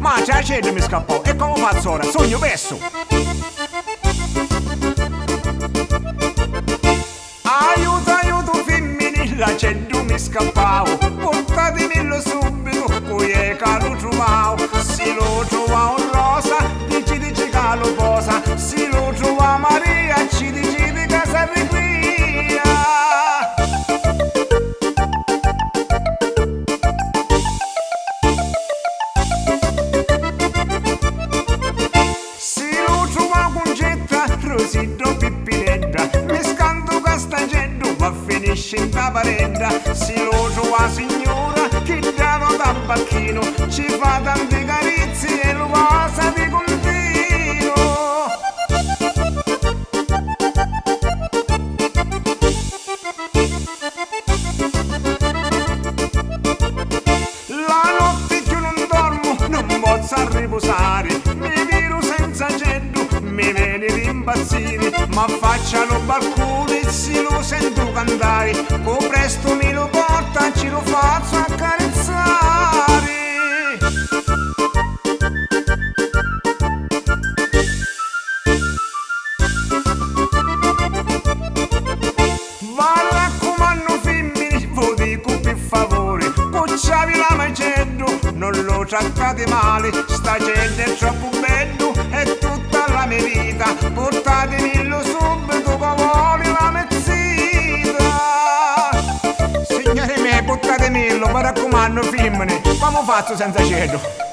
Ma c'è ceddo mi scappò. E come faccio ora? Sogno perso. Aiuto, aiuto, femminile, ceddo mi scappavo. Portatemelo subito, poi è che lo trovavo. Se lo trova un rosa, dici che lo posa. Se lo trova Maria, ci dici di casa requia. Rosito Pippinedda, mi scanto castageddo, ma finisce in taparella. Si lo trova signora, che dà un tabacchino, ci fa tante carizie e lo passa di continuo. La notte che non dormo, non posso riposare, mi viro senza ceddo, mi viene di impazzire, ma facciano balcone e si lo sento cantare, o presto mi lo porta, ci lo faccio accarezzare. Va raccomando femmine, vi dico per favore, bocciavi la maceddo, non lo trattate male, sta gente è troppo bello, è tutta la mia vita, portatemelo subito che vuole la mezzita. Signore miei, portatemelo, mi raccomando femmine, come faccio senza cedo?